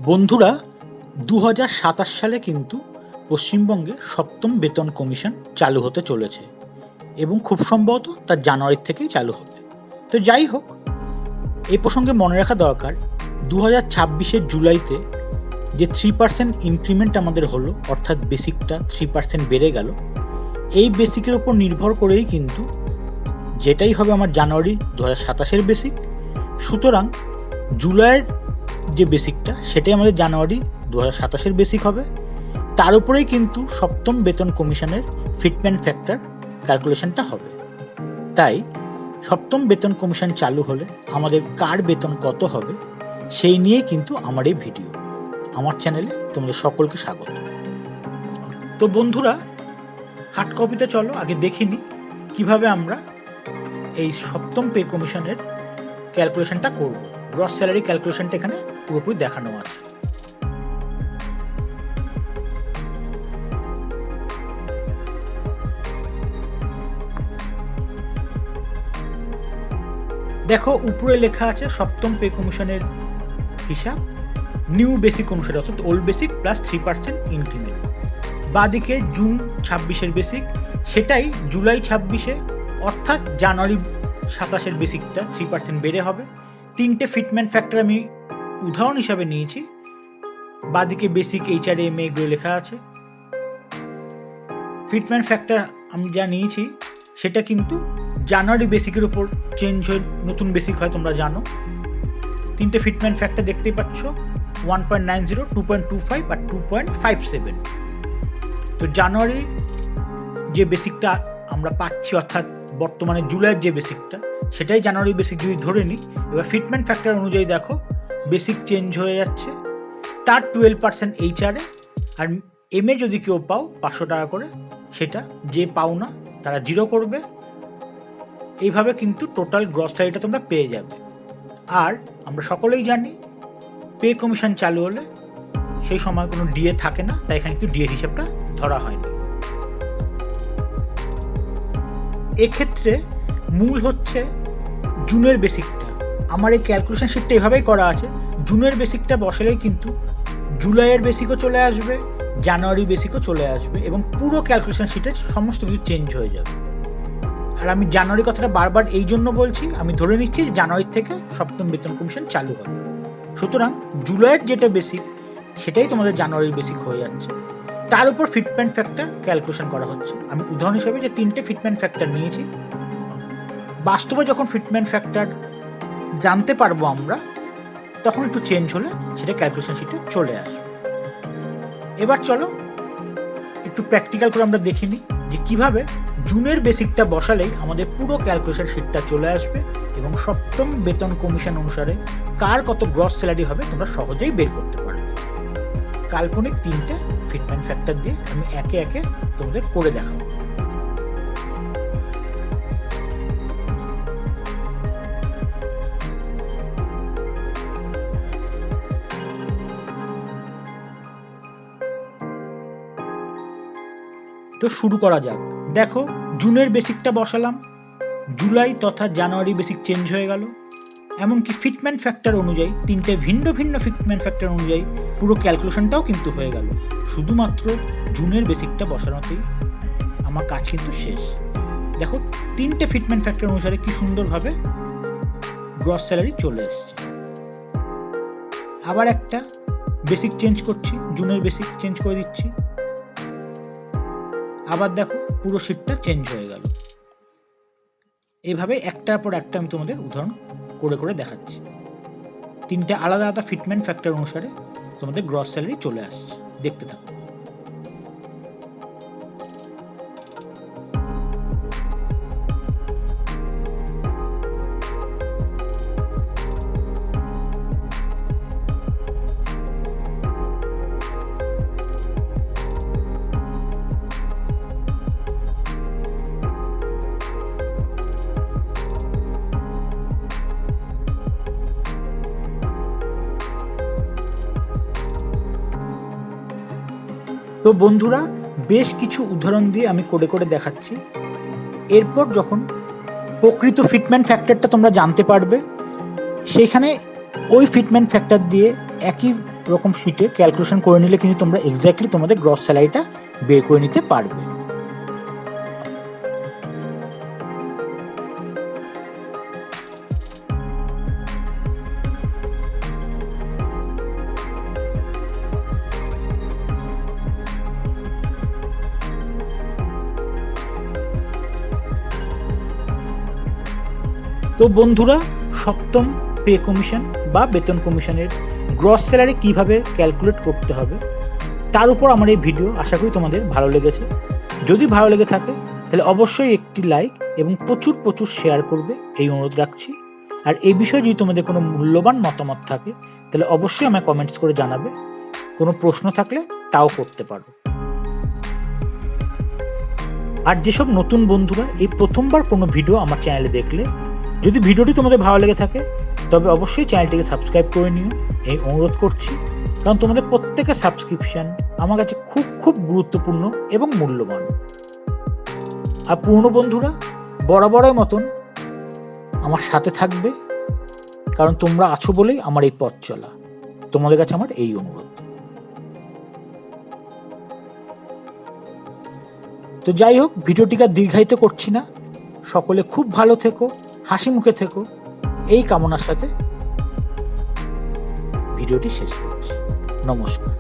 বন্ধুরা, 2027 সালে কিন্তু পশ্চিমবঙ্গে সপ্তম বেতন কমিশন চালু হতে চলেছে এবং খুব সম্ভবত তার জানুয়ারির থেকেই চালু হবে। তো যাই হোক, এই প্রসঙ্গে মনে রাখা দরকার 2026 জুলাইতে যে 3% ইনক্রিমেন্ট আমাদের হলো, অর্থাৎ বেসিকটা 3% বেড়ে গেল, এই বেসিকের উপর নির্ভর করেই কিন্তু যেটাই হবে আমার জানুয়ারি 2027 বেসিক। সুতরাং জুলাইয়ের যে বেসিকটা সেটাই আমাদের জানুয়ারি 2027 বেসিক হবে। তার উপরেই কিন্তু সপ্তম বেতন কমিশনের ফিটমেন্ট ফ্যাক্টর ক্যালকুলেশনটা হবে। তাই সপ্তম বেতন কমিশন চালু হলে আমাদের কার বেতন কত হবে সেই নিয়েই কিন্তু আমার এই ভিডিও। আমার চ্যানেলে তোমাদের সকলকে স্বাগত। তো বন্ধুরা, হার্ড কপিতে চলো আগে দেখিনি কিভাবে আমরা এই সপ্তম পে কমিশনের ক্যালকুলেশনটা করব। গ্রস স্যালারি ক্যালকুলেশনটা এখানে পুরোপুরি দেখানো আছে। দেখো, উপরে লেখা আছে সপ্তম পে কমিশনের হিসাব নিউ বেসিক অনুসারে, অর্থাৎ ওল্ড বেসিক প্লাস 3% ইনক্রিমেন্ট। বাদিকে জুন 26 বেসিক, সেটাই জুলাই 26 অর্থাৎ জানুয়ারি 27 বেসিকটা 3% বেড়ে হবে। তিনটে ফিটমেন্ট ফ্যাক্টর আমি উদাহরণ হিসাবে নিয়েছি। বাদিকে বেসিক, HRM এগুলো লেখা আছে। ফিটমেন্ট ফ্যাক্টর আমি যা নিয়েছি সেটা কিন্তু জানুয়ারি বেসিকের উপর চেঞ্জ হয়ে নতুন বেসিক হয়, তোমরা জানো। তিনটে ফিটমেন্ট ফ্যাক্টর দেখতেই পাচ্ছ, 1.90, 2.25 আর 2.57। তো জানুয়ারি যে বেসিকটা আমরা পাচ্ছি, অর্থাৎ বর্তমানে জুলাইয়ের যে বেসিকটা সেটাই জানুয়ারি বেসিক যদি ধরে নিই, এবার ফিটমেন্ট ফ্যাক্টর অনুযায়ী দেখো বেসিক চেঞ্জ হয়ে যাচ্ছে। তার 12% HRA, আর MA যদি কেউ পাও 500 টাকা করে, সেটা যে পাও না তারা 0 করবে। এইভাবে কিন্তু টোটাল গ্রস স্যালারিটা তোমরা পেয়ে যাবে। আর আমরা সকলেই জানি পে কমিশন চালু হলে সেই সময় কোনো ডিএ থাকে না, তাই এখানে কিন্তু ডিএ হিসেবটা ধরা হয়নি। এক্ষেত্রে মূল হচ্ছে জুনের বেসিকটা। আমার এই ক্যালকুলেশন শিটটা এভাবেই করা আছে, জুনের বেসিকটা বসালেই কিন্তু জুলাইয়ের বেসিকও চলে আসবে, জানুয়ারি বেসিকও চলে আসবে এবং পুরো ক্যালকুলেশন শিটে সমস্ত কিছু চেঞ্জ হয়ে যাবে। আর আমি জানুয়ারি কথাটা বারবার এই জন্য বলছি, আমি ধরে নিচ্ছি যে জানুয়ারি থেকে সপ্তম বেতন কমিশন চালু হবে। সুতরাং জুলাইয়ের যেটা বেসিক সেটাই তোমাদের জানুয়ারির বেসিক হয়ে যাচ্ছে। তার উপর ফিটমেন্ট ফ্যাক্টর ক্যালকুলেশন করা হচ্ছে। আমি উদাহরণ হিসেবে যে তিনটে ফিটমেন্ট ফ্যাক্টর নিয়েছি, বাস্তবে যখন ফিটমেন্ট ফ্যাক্টর জানতে পারবো আমরা, তখন একটু চেঞ্জ হলে সেটা ক্যালকুলেশন শিটে চলে আসবে। এবার চলো একটু প্র্যাকটিক্যাল করে আমরা দেখে নিই যে কিভাবে জুনের বেসিকটা বসালেই আমাদের পুরো ক্যালকুলেশন শিটটা চলে আসবে এবং সপ্তম বেতন কমিশন অনুসারে কার কত গ্রস স্যালারি হবে তোমরা সহজেই বের করতে পারবে। কাল্পনিক তিনটে ফিটমেন্ট ফ্যাক্টর দিয়ে আমি একে একে তোমাদের করে দেখাবো। তো শুরু করা যাক। দেখো, জুনের বেসিকটা বসালাম, জুলাই তথা জানুয়ারি বেসিক চেঞ্জ হয়ে গেল। এমনকি ফিটমেন্ট ফ্যাক্টর অনুযায়ী তিনটে ভিন্ন ভিন্ন ফিটমেন্ট ফ্যাক্টর অনুযায়ী পুরো ক্যালকুলেশনটাও কিন্তু হয়ে গেল। শুধুমাত্র জুনের বেসিকটা বসানোতেই আমার কাজ কিন্তু শেষ। দেখো, তিনটে ফিটমেন্ট ফ্যাক্টর অনুসারে কি সুন্দরভাবে গ্রস স্যালারি চলে এসছে। আবার একটা বেসিক চেঞ্জ করছি, জুনের বেসিক চেঞ্জ করে দিচ্ছি। আবার দেখো পুরো শিটটা চেঞ্জ হয়ে গেল। এইভাবে একটার পর একটা আমি তোমাদের উদাহরণ করে করে দেখাচ্ছি। তিনটে আলাদা আলাদা ফিটমেন্ট ফ্যাক্টর অনুসারে তোমাদের গ্রস স্যালারি চলে আসছে, দেখতে থাকো। তো বন্ধুরা, বেশ কিছু উদাহরণ দিয়ে আমি করে করে দেখাচ্ছি। এরপর যখন প্রকৃত ফিটমেন্ট ফ্যাক্টরটা তোমরা জানতে পারবে, সেখানে ওই ফিটমেন্ট ফ্যাক্টর দিয়ে একই এরকম শিটে ক্যালকুলেশন করে নিলে কিন্তু তোমরা এক্স্যাক্টলি তোমাদের গ্রস স্যালারিটা বের করে নিতে পারবে। তো বন্ধুরা, সপ্তম পে কমিশন বা বেতন কমিশনের গ্রস স্যালারি কিভাবে ক্যালকুলেট করতে হবে তার উপর আমার এই ভিডিও আশা করি তোমাদের ভালো লেগেছে। যদি ভালো লেগে থাকে তাহলে অবশ্যই একটি লাইক এবং প্রচুর প্রচুর শেয়ার করবে এই অনুরোধ রাখছি। আর এই বিষয়ে যদি তোমাদের কোনো মূল্যবান মতামত থাকে তাহলে অবশ্যই আমায় কমেন্টস করে জানাবে। কোনো প্রশ্ন থাকলে তাও করতে পারো। আর যেসব নতুন বন্ধুরা এই প্রথমবার কোনো ভিডিও আমার চ্যানেলে দেখলে, যদি ভিডিওটি তোমাদের ভালো লেগে থাকে তবে অবশ্যই চ্যানেলটিকে সাবস্ক্রাইব করে নিও, এই অনুরোধ করছি। কারণ তোমাদের প্রত্যেকের সাবস্ক্রিপশন আমার কাছে খুব খুব গুরুত্বপূর্ণ এবং মূল্যবান। আর পুরনো বন্ধুরা বরাবরের মতন আমার সাথে থাকবে, কারণ তোমরা আছো বলেই আমার এই পথ চলা। তোমাদের কাছে আমার এই অনুরোধ। তো যাই হোক, ভিডিওটিকে আর দীর্ঘায়িত করছি না। সকলে খুব ভালো থেকো, হাসি মুখে থেকো, এই কামনার সাথে ভিডিওটি শেষ করছি। নমস্কার।